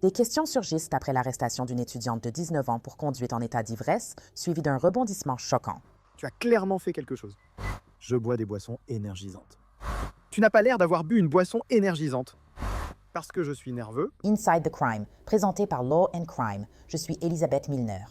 Des questions surgissent après l'arrestation d'une étudiante de 19 ans pour conduite en état d'ivresse, suivie d'un rebondissement choquant. Tu as clairement fait quelque chose. Je bois des boissons énergisantes. Tu n'as pas l'air d'avoir bu une boisson énergisante. Parce que je suis nerveux. Inside the Crime, présenté par Law and Crime. Je suis Elisabeth Milner.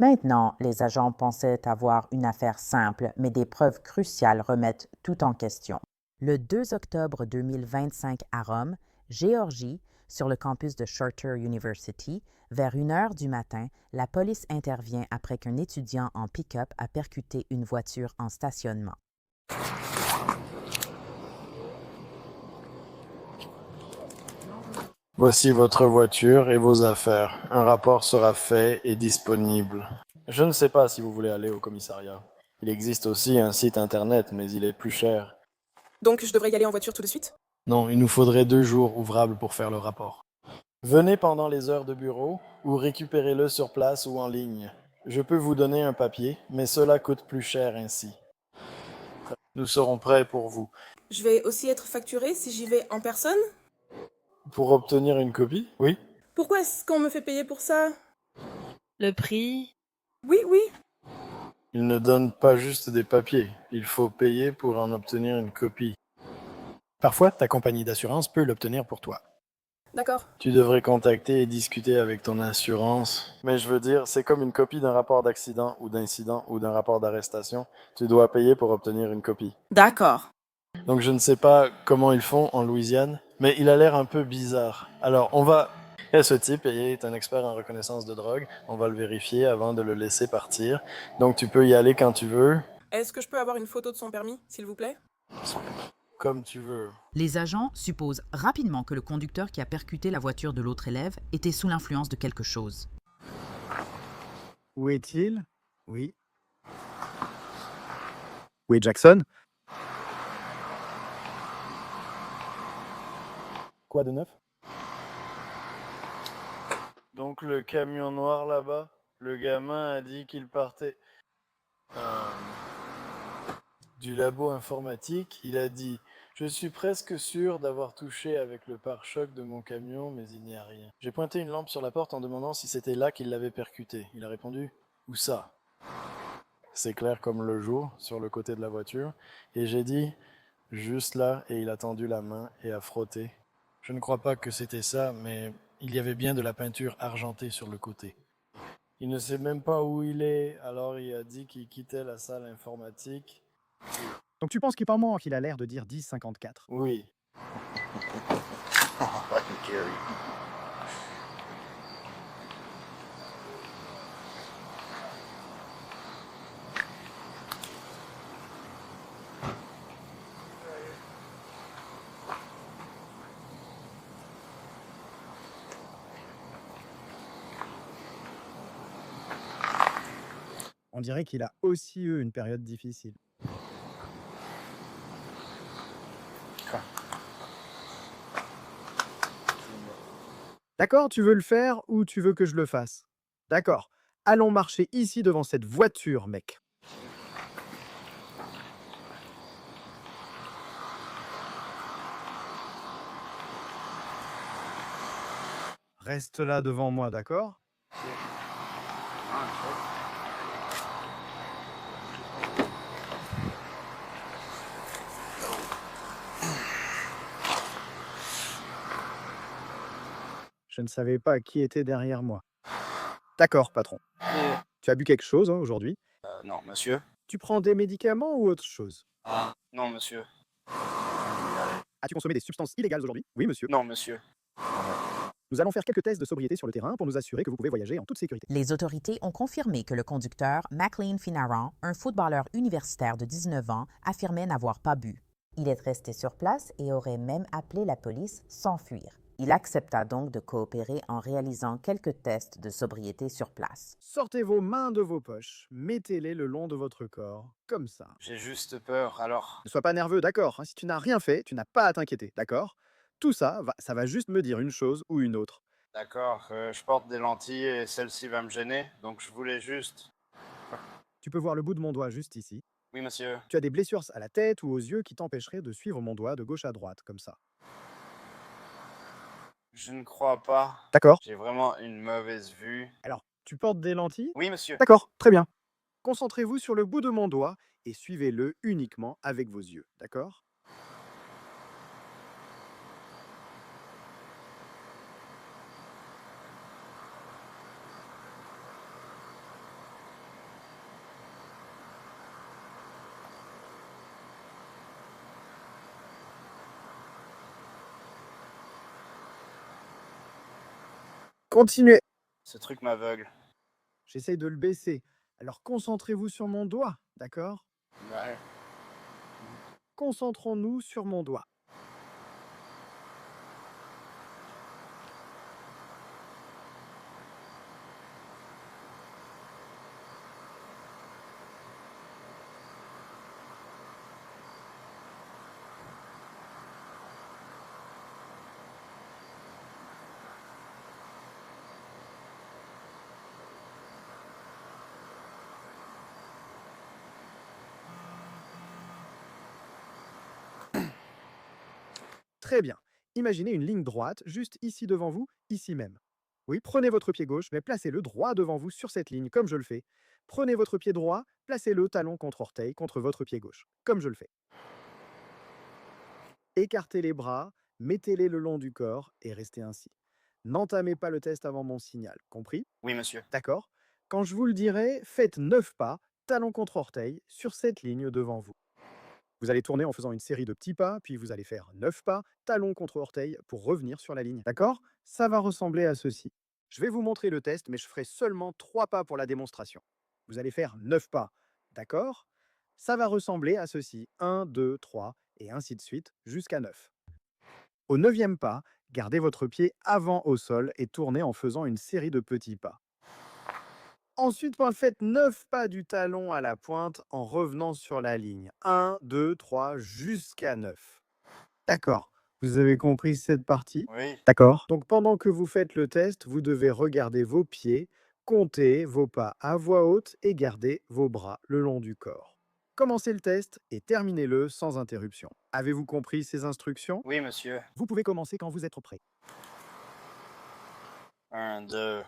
Maintenant, les agents pensaient avoir une affaire simple, mais des preuves cruciales remettent tout en question. Le 2 octobre 2025 à Rome, Géorgie, sur le campus de Charter University, vers 1 heure du matin, la police intervient après qu'un étudiant en pick-up a percuté une voiture en stationnement. Voici votre voiture et vos affaires. Un rapport sera fait et disponible. Je ne sais pas si vous voulez aller au commissariat. Il existe aussi un site internet, mais il est plus cher. Donc je devrais y aller en voiture tout de suite? Non, il nous faudrait 2 jours ouvrables pour faire le rapport. Venez pendant les heures de bureau ou récupérez-le sur place ou en ligne. Je peux vous donner un papier, mais cela coûte plus cher ainsi. Nous serons prêts pour vous. Je vais aussi être facturée si j'y vais en personne? Pour obtenir une copie? Oui. Pourquoi est-ce qu'on me fait payer pour ça? Le prix? Oui, oui. Ils ne donnent pas juste des papiers. Il faut payer pour en obtenir une copie. Parfois, ta compagnie d'assurance peut l'obtenir pour toi. D'accord. Tu devrais contacter et discuter avec ton assurance. Mais je veux dire, c'est comme une copie d'un rapport d'accident ou d'incident ou d'un rapport d'arrestation. Tu dois payer pour obtenir une copie. D'accord. Donc je ne sais pas comment ils font en Louisiane, mais il a l'air un peu bizarre. Alors on va... Et ce type est un expert en reconnaissance de drogue. On va le vérifier avant de le laisser partir. Donc tu peux y aller quand tu veux. Est-ce que je peux avoir une photo de son permis, s'il vous plaît? Comme tu veux. Les agents supposent rapidement que le conducteur qui a percuté la voiture de l'autre élève était sous l'influence de quelque chose. Où est-il? Oui. Où est Jackson? Quoi de neuf? Donc le camion noir là-bas, le gamin a dit qu'il partait du labo informatique. Il a dit « Je suis presque sûr d'avoir touché avec le pare-choc de mon camion, mais il n'y a rien. » J'ai pointé une lampe sur la porte en demandant si c'était là qu'il l'avait percuté. Il a répondu « Où ça ?» C'est clair comme le jour, sur le côté de la voiture. Et j'ai dit « Juste là » et il a tendu la main et a frotté. Je ne crois pas que c'était ça, mais il y avait bien de la peinture argentée sur le côté. Il ne sait même pas où il est, alors il a dit qu'il quittait la salle informatique. Donc tu penses qu'il par moment qu'il a l'air de dire 10,54? Oui. On dirait qu'il a aussi eu une période difficile. D'accord, tu veux le faire ou tu veux que je le fasse? D'accord. Allons marcher ici devant cette voiture, mec. Reste là devant moi, d'accord? Je ne savais pas qui était derrière moi. D'accord, patron. Tu as bu quelque chose aujourd'hui? Non, monsieur. Tu prends des médicaments ou autre chose? Non, monsieur. As-tu consommé des substances illégales aujourd'hui? Oui, monsieur. Non, monsieur. Nous allons faire quelques tests de sobriété sur le terrain pour nous assurer que vous pouvez voyager en toute sécurité. Les autorités ont confirmé que le conducteur, McLean Finaran, un footballeur universitaire de 19 ans, affirmait n'avoir pas bu. Il est resté sur place et aurait même appelé la police sans fuir. Il accepta donc de coopérer en réalisant quelques tests de sobriété sur place. Sortez vos mains de vos poches, mettez-les le long de votre corps, comme ça. J'ai juste peur, alors. Ne sois pas nerveux, d'accord? Si tu n'as rien fait, tu n'as pas à t'inquiéter, d'accord? Tout ça, ça va juste me dire une chose ou une autre. D'accord, je porte des lentilles et celle-ci va me gêner, donc je voulais juste... Tu peux voir le bout de mon doigt juste ici. Oui, monsieur. Tu as des blessures à la tête ou aux yeux qui t'empêcheraient de suivre mon doigt de gauche à droite, comme ça. Je ne crois pas. D'accord? J'ai vraiment une mauvaise vue. Alors, tu portes des lentilles? Oui, monsieur. D'accord, très bien. Concentrez-vous sur le bout de mon doigt et suivez-le uniquement avec vos yeux, d'accord? Continuez. Ce truc m'aveugle. J'essaye de le baisser. Alors concentrez-vous sur mon doigt, d'accord? Ouais. Concentrons-nous sur mon doigt. Très bien. Imaginez une ligne droite juste ici devant vous, ici même. Oui, prenez votre pied gauche, mais placez-le droit devant vous sur cette ligne, comme je le fais. Prenez votre pied droit, placez-le talon contre orteil contre votre pied gauche, comme je le fais. Écartez les bras, mettez-les le long du corps et restez ainsi. N'entamez pas le test avant mon signal, compris? Oui, monsieur. D'accord? Quand je vous le dirai, faites 9 pas, talon contre orteil, sur cette ligne devant vous. Vous allez tourner en faisant une série de petits pas, puis vous allez faire 9 pas, talon contre orteil, pour revenir sur la ligne. D'accord? Ça va ressembler à ceci. Je vais vous montrer le test, mais je ferai seulement 3 pas pour la démonstration. Vous allez faire 9 pas. D'accord? Ça va ressembler à ceci. 1, 2, 3, et ainsi de suite, jusqu'à 9. Au 9e pas, gardez votre pied avant au sol et tournez en faisant une série de petits pas. Ensuite, faites 9 pas du talon à la pointe en revenant sur la ligne. 1, 2, 3, jusqu'à 9. D'accord. Vous avez compris cette partie? Oui. D'accord. Donc pendant que vous faites le test, vous devez regarder vos pieds, compter vos pas à voix haute et garder vos bras le long du corps. Commencez le test et terminez-le sans interruption. Avez-vous compris ces instructions? Oui, monsieur. Vous pouvez commencer quand vous êtes prêt. 1, 2.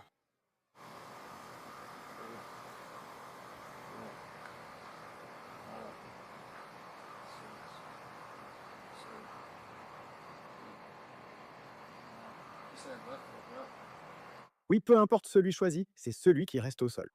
Oui, peu importe celui choisi, c'est celui qui reste au sol.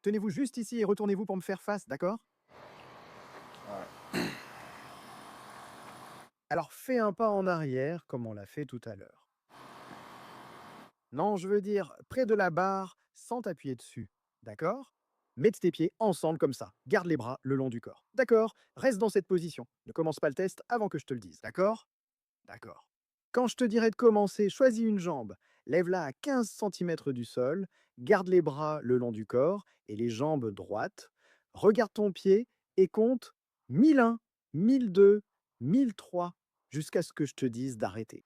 Tenez-vous juste ici et retournez-vous pour me faire face, d'accord? Alors fais un pas en arrière comme on l'a fait tout à l'heure. Non, je veux dire près de la barre sans t'appuyer dessus, d'accord? Mets tes pieds ensemble comme ça. Garde les bras le long du corps. D'accord? Reste dans cette position. Ne commence pas le test avant que je te le dise, d'accord? D'accord. Quand je te dirai de commencer, choisis une jambe. Lève-la à 15 cm du sol. Garde les bras le long du corps et les jambes droites. Regarde ton pied et compte 1001, 1002, 1003 jusqu'à ce que je te dise d'arrêter.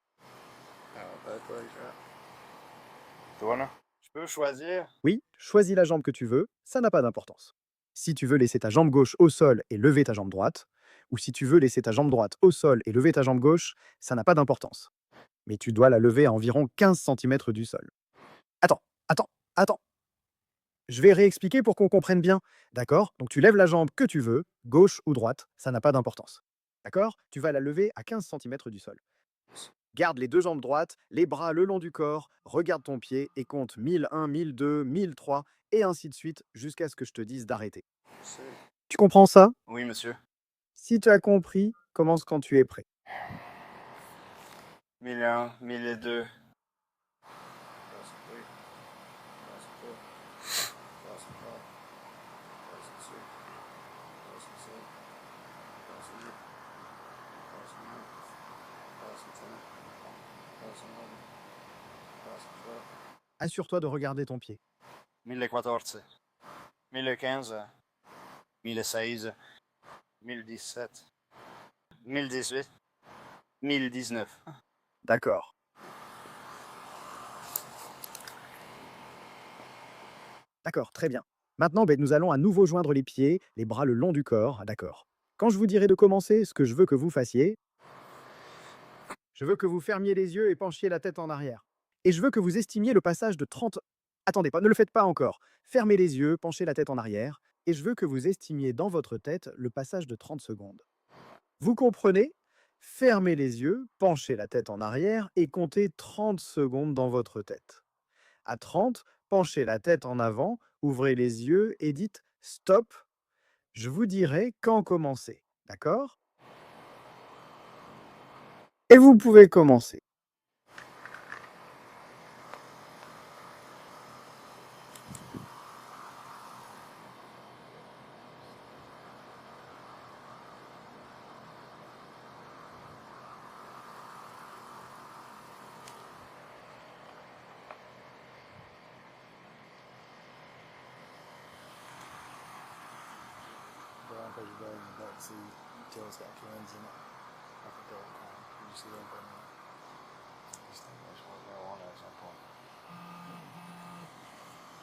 Toi, je peux choisir? Oui, choisis la jambe que tu veux, ça n'a pas d'importance. Si tu veux laisser ta jambe gauche au sol et lever ta jambe droite, ou si tu veux laisser ta jambe droite au sol et lever ta jambe gauche, ça n'a pas d'importance. Mais tu dois la lever à environ 15 cm du sol. Attends, attends, attends. Je vais réexpliquer pour qu'on comprenne bien. D'accord? Donc tu lèves la jambe que tu veux, gauche ou droite, ça n'a pas d'importance. D'accord? Tu vas la lever à 15 cm du sol. Garde les deux jambes droites, les bras le long du corps, regarde ton pied et compte 1001, 1002, 1003 et ainsi de suite jusqu'à ce que je te dise d'arrêter. Tu comprends ça? Oui, monsieur. Si tu as compris, commence quand tu es prêt. 1001, 1002. Assure-toi de regarder ton pied. 1014, 1015, 1016, 1017, 1018, 1019. D'accord. D'accord, très bien. Maintenant, nous allons à nouveau joindre les pieds, les bras le long du corps. D'accord. Quand je vous dirai de commencer, ce que je veux que vous fassiez, je veux que vous fermiez les yeux et penchiez la tête en arrière. Et je veux que vous estimiez le passage de 30... Attendez, ne le faites pas encore. Fermez les yeux, penchez la tête en arrière, et je veux que vous estimiez dans votre tête le passage de 30 secondes. Vous comprenez? Fermez les yeux, penchez la tête en arrière et comptez 30 secondes dans votre tête. À 30, penchez la tête en avant, ouvrez les yeux et dites « stop ». Je vous dirai quand commencer. D'accord? Et vous pouvez commencer.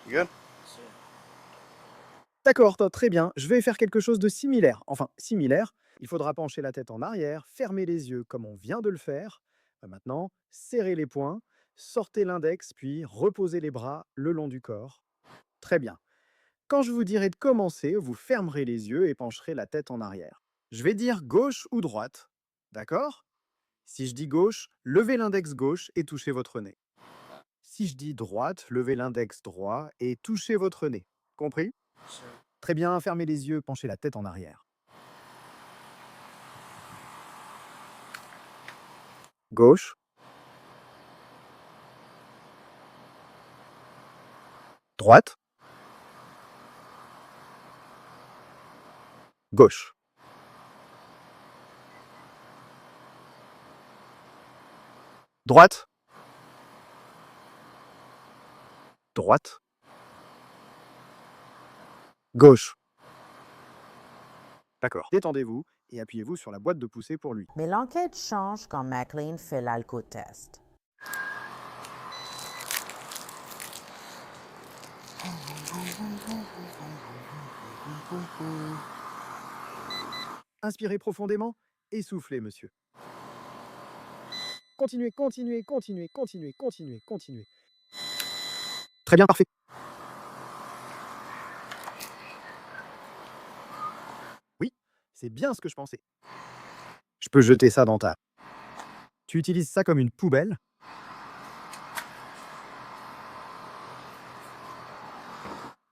You good? D'accord, très bien. Je vais faire quelque chose de similaire. Enfin, similaire. Il faudra pencher la tête en arrière, fermer les yeux comme on vient de le faire. Maintenant, serrez les poings, sortez l'index, puis reposez les bras le long du corps. Très bien. Quand je vous dirai de commencer, vous fermerez les yeux et pencherez la tête en arrière. Je vais dire gauche ou droite. D'accord? Si je dis gauche, levez l'index gauche et touchez votre nez. Si je dis droite, levez l'index droit et touchez votre nez. Compris? Très bien, fermez les yeux, penchez la tête en arrière. Gauche. Droite. Gauche. Droite. Droite. Gauche. D'accord. Détendez-vous et appuyez-vous sur la boîte de poussée pour lui. Mais l'enquête change quand McLean fait l'alcotest. Inspirez profondément et soufflez, monsieur. Continuez, continuez, continuez, continuez, continuez, continuez. Très bien, parfait. Oui, c'est bien ce que je pensais. Je peux jeter ça dans ta... Tu utilises ça comme une poubelle?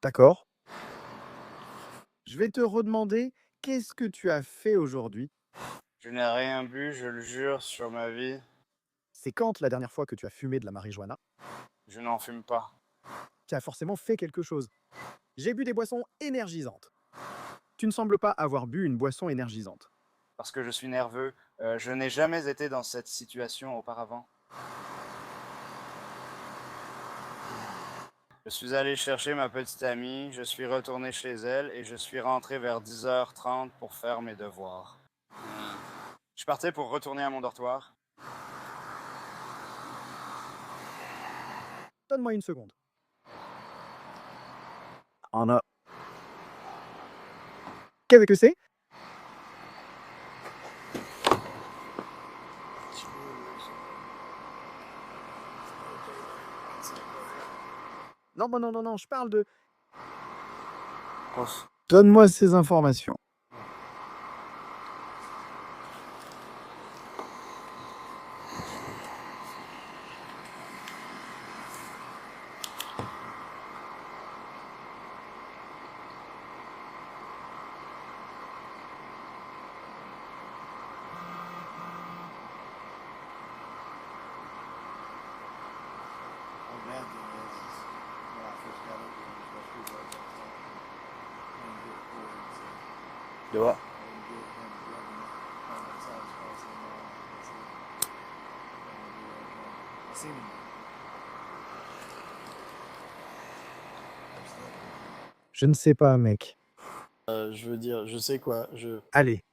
D'accord. Je vais te redemander, qu'est-ce que tu as fait aujourd'hui? Je n'ai rien bu, je le jure sur ma vie. C'est quand la dernière fois que tu as fumé de la marijuana? Je n'en fume pas. Tu as forcément fait quelque chose. J'ai bu des boissons énergisantes. Tu ne sembles pas avoir bu une boisson énergisante. Parce que je suis nerveux. Je n'ai jamais été dans cette situation auparavant. Je suis allé chercher ma petite amie, je suis retourné chez elle et je suis rentré vers 10h30 pour faire mes devoirs. Je partais pour retourner à mon dortoir. Donne-moi une seconde. En a... Qu'est-ce que c'est? Non, non, je parle de... Donne-moi ces informations. De quoi? Je ne sais pas, mec. Je veux dire, je sais quoi, Allez.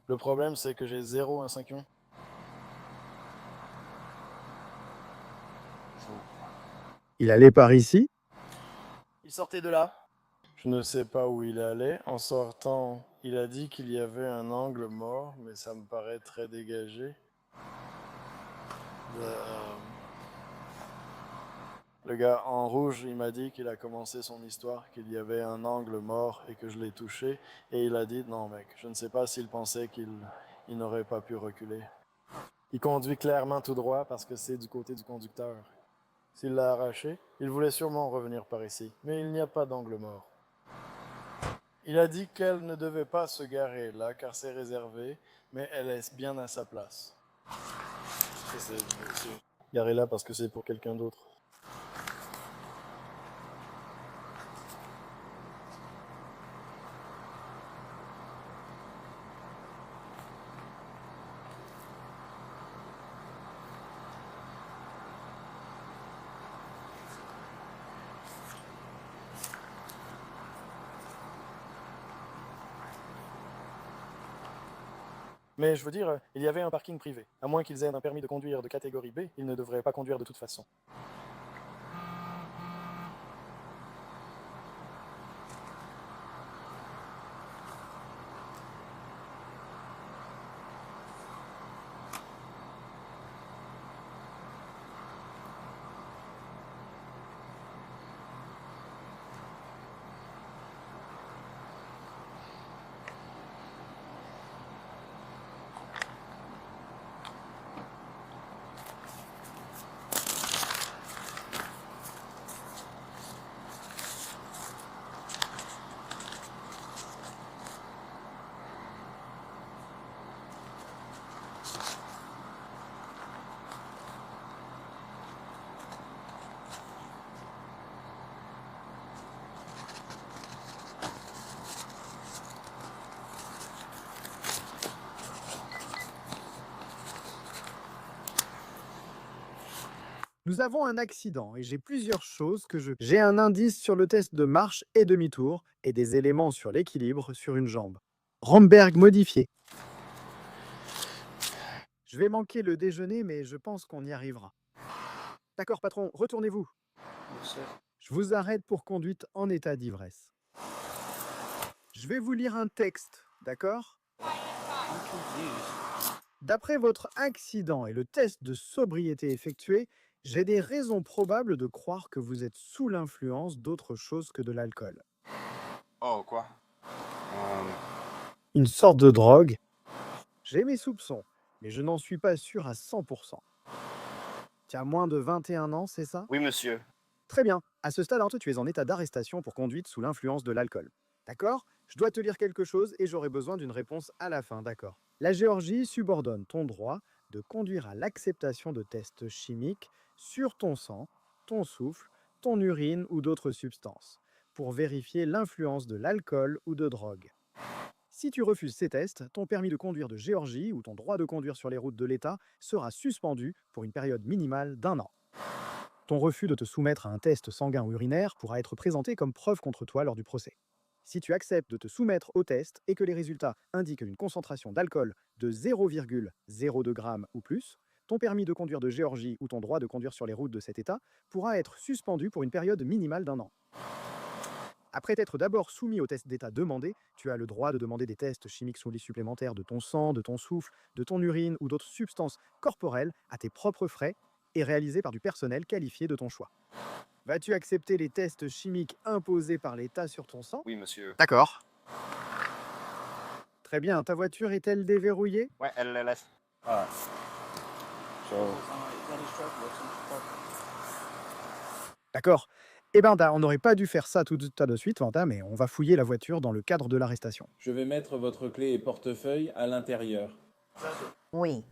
Le problème, c'est que j'ai 0 un 5 ions. Il allait par ici? Il sortait de là. Je ne sais pas où il allait. En sortant, il a dit qu'il y avait un angle mort, mais ça me paraît très dégagé. Le gars en rouge, il m'a dit qu'il a commencé son histoire, qu'il y avait un angle mort et que je l'ai touché. Et il a dit, non mec, je ne sais pas s'il pensait qu'il n'aurait pas pu reculer. Il conduit clairement tout droit parce que c'est du côté du conducteur. S'il l'a arraché, il voulait sûrement revenir par ici. Mais il n'y a pas d'angle mort. Il a dit qu'elle ne devait pas se garer là car c'est réservé, mais elle est bien à sa place. C'est garer là parce que c'est pour quelqu'un d'autre. Mais je veux dire, il y avait un parking privé. À moins qu'ils aient un permis de conduire de catégorie B, ils ne devraient pas conduire de toute façon. Nous avons un accident et j'ai plusieurs choses que je... J'ai un indice sur le test de marche et demi-tour et des éléments sur l'équilibre sur une jambe. Ramberg modifié. Je vais manquer le déjeuner, mais je pense qu'on y arrivera. D'accord, patron, retournez-vous. Je vous arrête pour conduite en état d'ivresse. Je vais vous lire un texte, d'accord? D'après votre accident et le test de sobriété effectué, j'ai des raisons probables de croire que vous êtes sous l'influence d'autre chose que de l'alcool. Oh, quoi? Une sorte de drogue? J'ai mes soupçons, mais je n'en suis pas sûr à 100%. Tu as moins de 21 ans, c'est ça? Oui, monsieur. Très bien. À ce stade, tu es en état d'arrestation pour conduite sous l'influence de l'alcool. D'accord? Je dois te lire quelque chose et j'aurai besoin d'une réponse à la fin, d'accord? La Géorgie subordonne ton droit de conduire à l'acceptation de tests chimiques sur ton sang, ton souffle, ton urine ou d'autres substances, pour vérifier l'influence de l'alcool ou de drogue. Si tu refuses ces tests, ton permis de conduire de Géorgie ou ton droit de conduire sur les routes de l'État sera suspendu pour une période minimale d'1 an. Ton refus de te soumettre à un test sanguin ou urinaire pourra être présenté comme preuve contre toi lors du procès. Si tu acceptes de te soumettre au test et que les résultats indiquent une concentration d'alcool de 0,02 g ou plus, ton permis de conduire de Géorgie ou ton droit de conduire sur les routes de cet État pourra être suspendu pour une période minimale d'1 an. Après t'être d'abord soumis au test d'état demandé, tu as le droit de demander des tests chimiques supplémentaires de ton sang, de ton souffle, de ton urine ou d'autres substances corporelles à tes propres frais et réalisés par du personnel qualifié de ton choix. Vas-tu accepter les tests chimiques imposés par l'État sur ton sang? Oui, monsieur. D'accord. Très bien. Ta voiture est-elle déverrouillée? Ouais, elle le laisse. Ah. D'accord. Eh ben, on n'aurait pas dû faire ça tout de suite, Vanta, mais on va fouiller la voiture dans le cadre de l'arrestation. Je vais mettre votre clé et portefeuille à l'intérieur. Oui.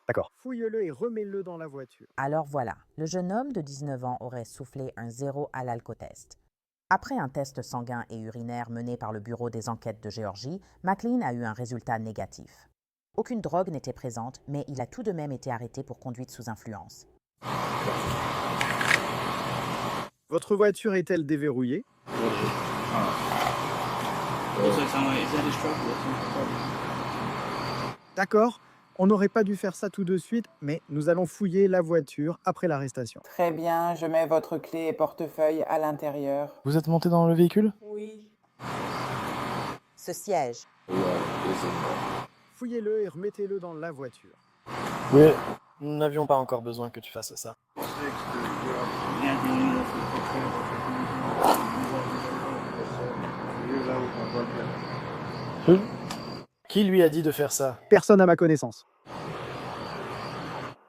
D'accord. D'accord. Fouille-le et remets-le dans la voiture. Alors voilà, le jeune homme de 19 ans aurait soufflé un 0 à l'alcotest. Après un test sanguin et urinaire mené par le Bureau des enquêtes de Géorgie, McLean a eu un résultat négatif. Aucune drogue n'était présente, mais il a tout de même été arrêté pour conduite sous influence. Votre voiture est-elle déverrouillée? D'accord. On n'aurait pas dû faire ça tout de suite, mais nous allons fouiller la voiture après l'arrestation. Très bien, je mets votre clé et portefeuille à l'intérieur. Vous êtes monté dans le véhicule? Oui. Ce siège. Fouillez-le et remettez-le dans la voiture. Oui. Nous n'avions pas encore besoin que tu fasses ça. Qui lui a dit de faire ça? Personne à ma connaissance.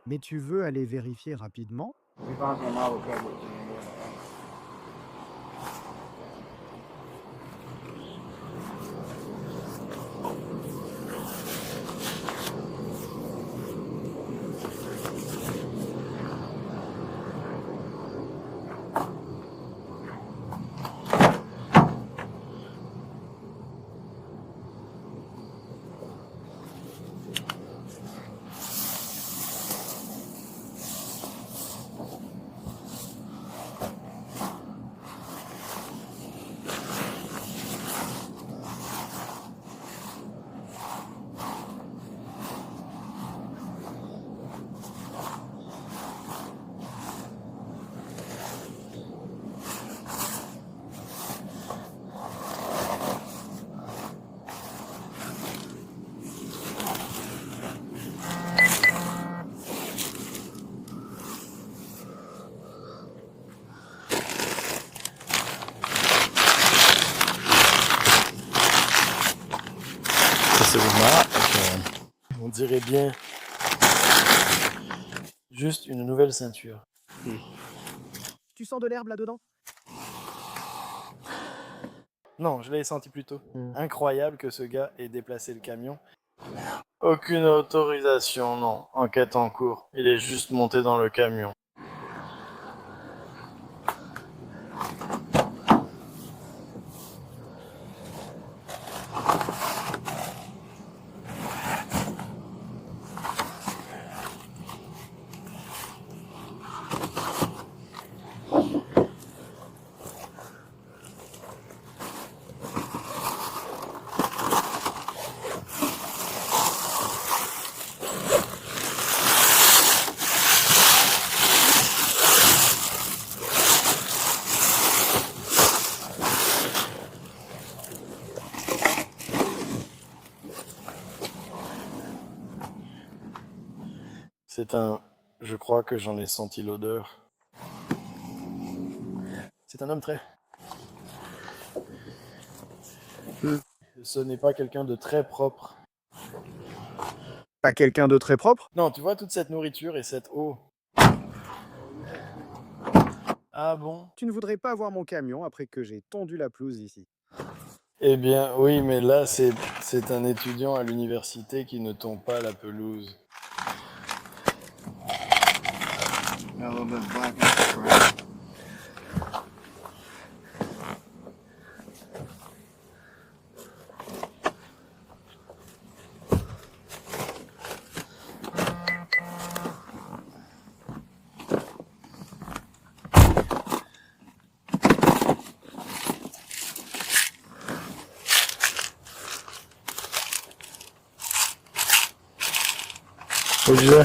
Mais tu veux aller vérifier rapidement? On dirait bien juste une nouvelle ceinture. Tu sens de l'herbe là-dedans? Non, je l'ai senti plus tôt. Incroyable que ce gars ait déplacé le camion. Aucune autorisation, non. Enquête en cours. Il est juste monté dans le camion. Je crois que j'en ai senti l'odeur. C'est un homme très... Ce n'est pas quelqu'un de très propre. Pas quelqu'un de très propre? Non, tu vois toute cette nourriture et cette eau. Ah bon? Tu ne voudrais pas voir mon camion après que j'ai tondu la pelouse ici? Eh bien, oui, mais là, c'est un étudiant à l'université qui ne tombe pas la pelouse. Où tu vas?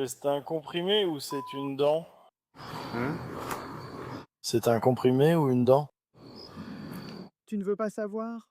C'est un comprimé ou c'est une dent? C'est un comprimé ou une dent? Tu ne veux pas savoir?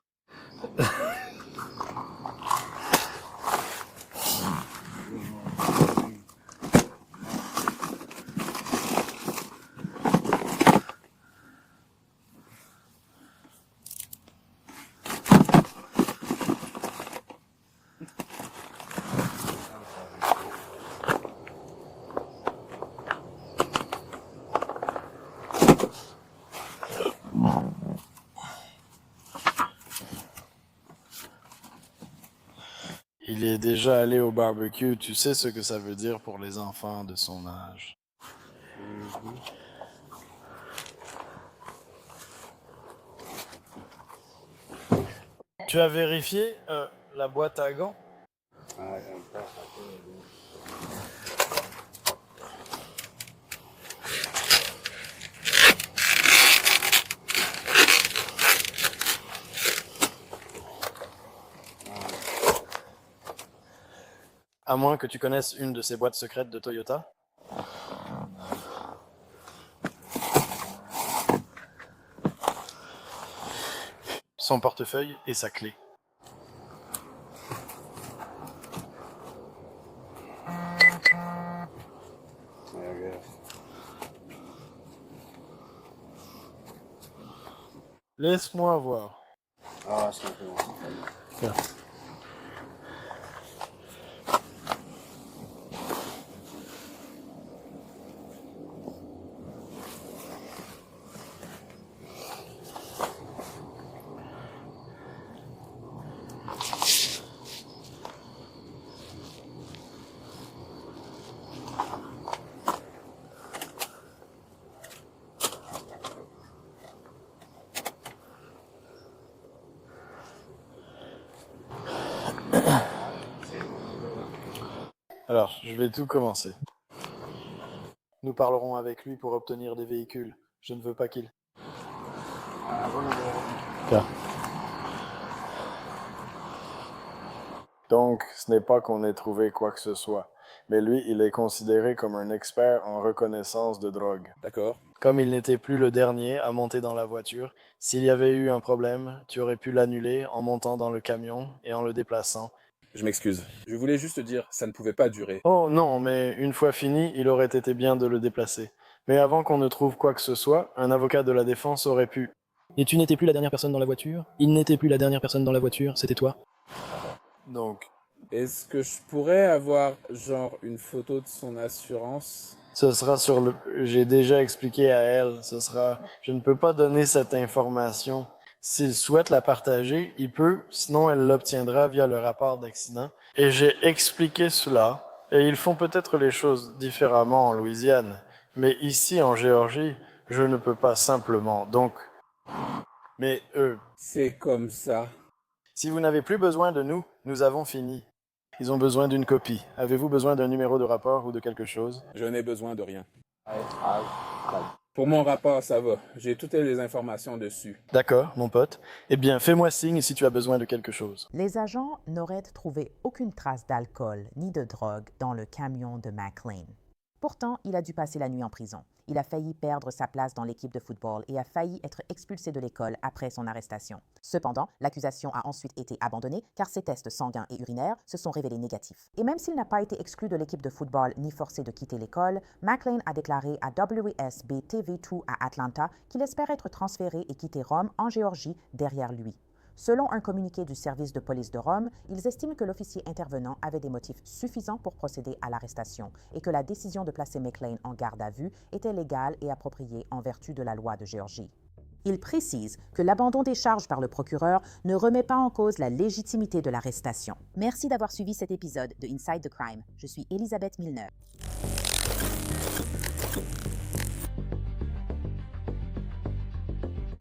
Il est déjà allé au barbecue, tu sais ce que ça veut dire pour les enfants de son âge. Tu as vérifié la boîte à gants? À moins que tu connaisses une de ces boîtes secrètes de Toyota. Son portefeuille et sa clé. Laisse-moi voir. Tiens. Alors, je vais tout commencer. Nous parlerons avec lui pour obtenir des véhicules. Je ne veux pas qu'il... Tiens. Donc, ce n'est pas qu'on ait trouvé quoi que ce soit, mais lui, il est considéré comme un expert en reconnaissance de drogue. D'accord. Comme il n'était plus le dernier à monter dans la voiture, s'il y avait eu un problème, tu aurais pu l'annuler en montant dans le camion et en le déplaçant. Je m'excuse. Je voulais juste dire, ça ne pouvait pas durer. Oh non, mais une fois fini, il aurait été bien de le déplacer. Mais avant qu'on ne trouve quoi que ce soit, un avocat de la défense aurait pu... Et tu n'étais plus la dernière personne dans la voiture? Il n'était plus la dernière personne dans la voiture, c'était toi? Donc, Est-ce que je pourrais avoir, genre, une photo de son assurance? ce sera sur le... J'ai déjà expliqué à elle, ce sera... Je ne peux pas donner cette information. S'il souhaite la partager, il peut, sinon elle l'obtiendra via le rapport d'accident. Et j'ai expliqué cela, et ils font peut-être les choses différemment en Louisiane. Mais ici, en Géorgie, je ne peux pas simplement. Donc... Mais C'est comme ça. si vous n'avez plus besoin de nous, nous avons fini. Ils ont besoin d'une copie. Avez-vous besoin d'un numéro de rapport ou de quelque chose? Je n'ai besoin de rien. Pour mon rapport, ça va. J'ai toutes les informations dessus. D'accord, mon pote. Eh bien, fais-moi signe si tu as besoin de quelque chose. Les agents n'auraient trouvé aucune trace d'alcool ni de drogue dans le camion de McLean. Pourtant, il a dû passer la nuit en prison. Il a failli perdre sa place dans l'équipe de football et a failli être expulsé de l'école après son arrestation. Cependant, l'accusation a ensuite été abandonnée car ses tests sanguins et urinaires se sont révélés négatifs. Et même s'il n'a pas été exclu de l'équipe de football ni forcé de quitter l'école, McLean a déclaré à WSB-TV2 à Atlanta qu'il espère être transféré et quitter Rome en Géorgie derrière lui. Selon un communiqué du service de police de Rome, ils estiment que l'officier intervenant avait des motifs suffisants pour procéder à l'arrestation et que la décision de placer McLean en garde à vue était légale et appropriée en vertu de la loi de Géorgie. Il précise que l'abandon des charges par le procureur ne remet pas en cause la légitimité de l'arrestation. Merci d'avoir suivi cet épisode de Inside the Crime. Je suis Elisabeth Milner.